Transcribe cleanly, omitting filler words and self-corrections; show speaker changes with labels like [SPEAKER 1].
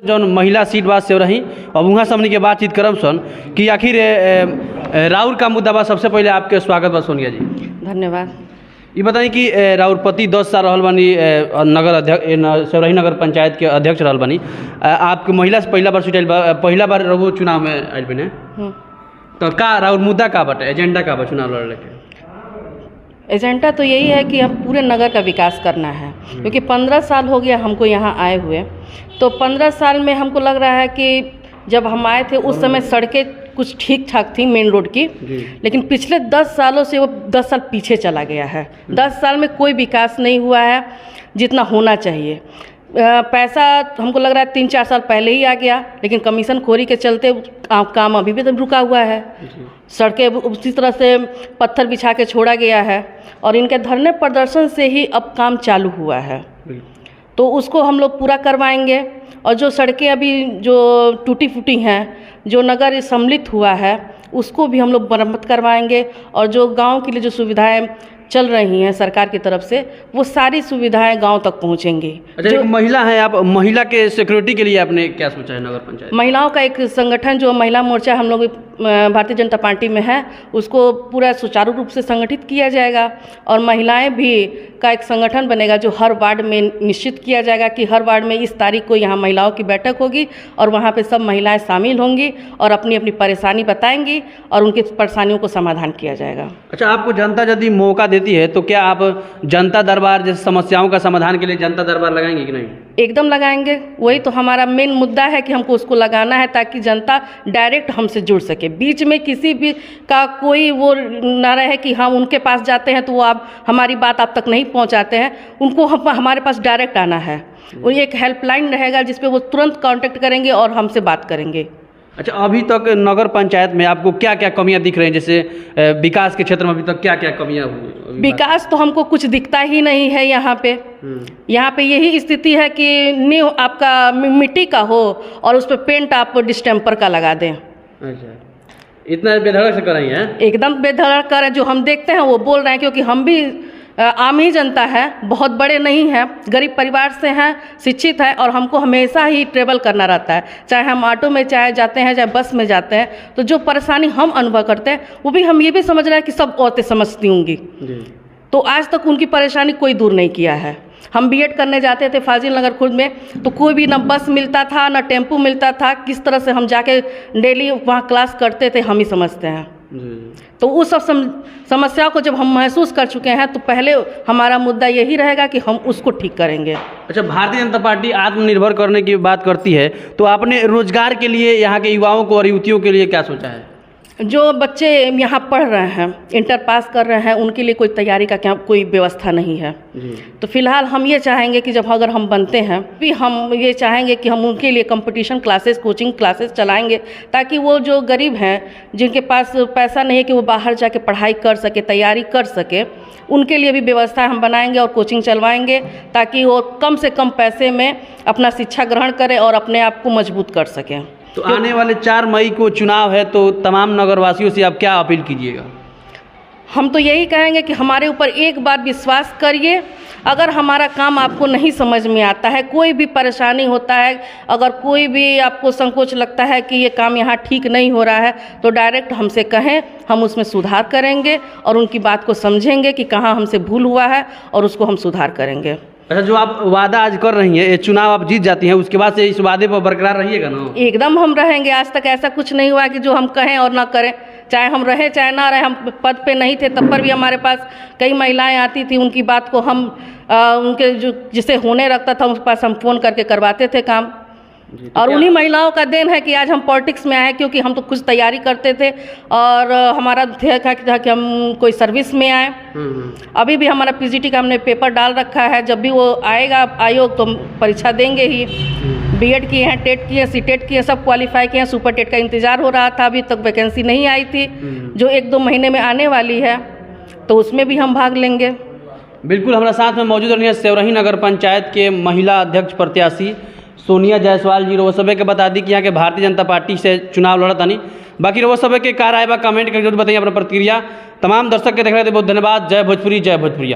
[SPEAKER 1] जौन महिला सीट बा सेवरही अब वहाँ से हमनी के बातचीत करम सन कि आखिर राउर का मुद्दा बा। सबसे पहले आपके स्वागत बा सोनिया जी।
[SPEAKER 2] धन्यवाद।
[SPEAKER 1] ये बताई कि राउर पति 10 साल रहल बनी नगर अध्यक्ष सेवरही नगर पंचायत के अध्यक्ष रहल बनी। आपके महिला से पहला बार सीट आइल बा, पहला बार रघु चुनाव में आइल बने। तो का राउर मुद्दा का बटे, एजेंडा का बा चुनाव लड़ने के?
[SPEAKER 2] एजेंडा तो यही है कि अब पूरे नगर का विकास करना है, क्योंकि 15 साल हो गया हमको यहाँ आए हुए। तो 15 साल में हमको लग रहा है कि जब हम आए थे उस समय सड़कें कुछ ठीक ठाक थी मेन रोड की, लेकिन पिछले 10 सालों से वो 10 साल पीछे चला गया है। 10 साल में कोई विकास नहीं हुआ है जितना होना चाहिए। पैसा हमको लग रहा है 3-4 साल पहले ही आ गया, लेकिन कमीशन खोरी के चलते काम अभी भी तो रुका हुआ है। सड़कें उसी तरह से पत्थर बिछा के छोड़ा गया है और इनके धरने प्रदर्शन से ही अब काम चालू हुआ है। तो उसको हम लोग पूरा करवाएंगे। और जो सड़कें अभी जो टूटी फूटी हैं, जो नगर सम्मिलित हुआ है, उसको भी हम लोग मरम्मत करवाएंगे। और जो गांव के लिए जो सुविधाएं चल रही हैं सरकार की तरफ से, वो सारी सुविधाएं गांव तक पहुंचेंगी।
[SPEAKER 1] अच्छा, एक महिला है आप, महिला के सिक्योरिटी के लिए आपने क्या सोचा है नगर पंचायत?
[SPEAKER 2] महिलाओं का एक संगठन जो महिला मोर्चा हम लोग भारतीय जनता पार्टी में है, उसको पूरा सुचारू रूप से संगठित किया जाएगा। और महिलाएं भी का एक संगठन बनेगा जो हर वार्ड में निश्चित किया जाएगा कि हर वार्ड में इस तारीख को यहाँ महिलाओं की बैठक होगी और वहाँ पे सब महिलाएं शामिल होंगी और अपनी अपनी परेशानी बताएंगी और उनकी परेशानियों को समाधान किया जाएगा।
[SPEAKER 1] अच्छा, आपको जनता यदि मौका देती है तो क्या आप जनता दरबार जैसे समस्याओं का समाधान के लिए जनता दरबार लगाएंगे कि नहीं? एकदम
[SPEAKER 2] लगाएंगे। वही तो हमारा मेन मुद्दा है कि हमको उसको लगाना है ताकि जनता डायरेक्ट हमसे जुड़ सके। बीच में किसी भी का कोई वो ना रहे कि हम उनके पास जाते हैं तो वो आप हमारी बात आप तक नहीं पहुंचाते हैं। उनको हमारे पास डायरेक्ट आना है। वो एक हेल्पलाइन रहेगा जिसपे वो तुरंत कांटेक्ट करेंगे और हमसे बात करेंगे।
[SPEAKER 1] अच्छा, अभी तक नगर पंचायत में आपको क्या क्या कमियां दिख रही हैं? जैसे विकास के क्षेत्र में अभी तक क्या क्या कमियां हुई?
[SPEAKER 2] विकास तो हमको कुछ दिखता ही नहीं है यहाँ पे। यहाँ पे यही स्थिति है कि नींव आपका मिट्टी का हो और उस पर पेंट आप डिस्टेम्पर का लगा दें।
[SPEAKER 1] अच्छा, इतना बेधड़क से कर रही हैं?
[SPEAKER 2] एकदम बेधड़क कर रहे हैं। जो हम देखते हैं वो बोल रहे हैं, क्योंकि हम भी आम ही जनता है, बहुत बड़े नहीं हैं, गरीब परिवार से हैं, शिक्षित है और हमको हमेशा ही ट्रेवल करना रहता है। चाहे हम ऑटो में चाहे जाते हैं, चाहे बस में जाते हैं, तो जो परेशानी हम अनुभव करते हैं वो भी हम ये भी समझ रहे हैं कि सब औरतें समझती होंगी। तो आज तक उनकी परेशानी कोई दूर नहीं किया है। हम बीएड करने जाते थे फाजिल नगर खुर्द में, तो कोई भी ना बस मिलता था ना टेम्पू मिलता था। किस तरह से हम जाके डेली वहाँ क्लास करते थे हम ही समझते हैं। तो उस सब समस्याओं को जब हम महसूस कर चुके हैं तो पहले हमारा मुद्दा यही रहेगा कि हम उसको ठीक करेंगे।
[SPEAKER 1] अच्छा, भारतीय जनता पार्टी आत्मनिर्भर करने की बात करती है, तो आपने रोजगार के लिए यहाँ के युवाओं को और युवतियों के लिए क्या सोचा है?
[SPEAKER 2] जो बच्चे यहाँ पढ़ रहे हैं, इंटर पास कर रहे हैं, उनके लिए कोई तैयारी का क्या कोई व्यवस्था नहीं है। तो फिलहाल हम ये चाहेंगे कि जब अगर हम बनते हैं भी हम ये चाहेंगे कि हम उनके लिए कंपटीशन क्लासेस, कोचिंग क्लासेस चलाएंगे, ताकि वो जो गरीब हैं, जिनके पास पैसा नहीं है कि वो बाहर जाके पढ़ाई कर सके, तैयारी कर सके, उनके लिए भी व्यवस्था हम बनाएंगे और कोचिंग चलवाएंगे, ताकि वो कम से कम पैसे में अपना शिक्षा ग्रहण करें और अपने आप को मजबूत कर सकें।
[SPEAKER 1] तो आने वाले 4 मई को चुनाव है, तो तमाम नगरवासियों से आप क्या अपील कीजिएगा?
[SPEAKER 2] हम तो यही कहेंगे कि हमारे ऊपर एक बार विश्वास करिए। अगर हमारा काम आपको नहीं समझ में आता है, कोई भी परेशानी होता है, अगर कोई भी आपको संकोच लगता है कि ये काम यहाँ ठीक नहीं हो रहा है, तो डायरेक्ट हमसे कहें, हम उसमें सुधार करेंगे और उनकी बात को समझेंगे कि कहाँ हमसे भूल हुआ है और उसको हम सुधार करेंगे।
[SPEAKER 1] अच्छा, जो आप वादा आज कर रही हैं, ये चुनाव आप जीत जाती हैं, उसके बाद से इस वादे पर बरकरार रहिएगा ना?
[SPEAKER 2] एकदम हम रहेंगे। आज तक ऐसा कुछ नहीं हुआ कि जो हम कहें और ना करें। चाहे हम रहें चाहे ना रहें, हम पद पे नहीं थे तब पर भी हमारे पास कई महिलाएं आती थी, उनकी बात को हम उनके जो जिसे होने रखता था उनके पास हम फ़ोन करके करवाते थे काम। और उन्हीं महिलाओं का देन है कि आज हम पॉलिटिक्स में आए, क्योंकि हम तो कुछ तैयारी करते थे और हमारा था कि हम कोई सर्विस में आए। अभी भी हमारा पीजीटी का हमने पेपर डाल रखा है। जब भी वो आएगा आयोग तो हम परीक्षा देंगे ही। बीएड किए हैं, टेट किए हैं, सीटेट किए हैं, सब क्वालिफाई किए हैं। सुपर टेट का इंतज़ार हो रहा था, अभी तक वैकेंसी नहीं आई थी, जो 1-2 महीने में आने वाली है, तो उसमें भी हम भाग लेंगे।
[SPEAKER 1] बिल्कुल, हमारा साथ में मौजूद रही है सेवरही नगर पंचायत के महिला अध्यक्ष प्रत्याशी सोनिया जायसवाल जी। वो सब के बता दी कि यहाँ के भारतीय जनता पार्टी से चुनाव लड़ता नहीं। बाकी वो सब के कार आए बा कमेंट करके जरूर बताइए अपना प्रतिक्रिया। तमाम दर्शक के देख रहे थे, बहुत धन्यवाद। जय भोजपुरी, जय भोजपुरिया।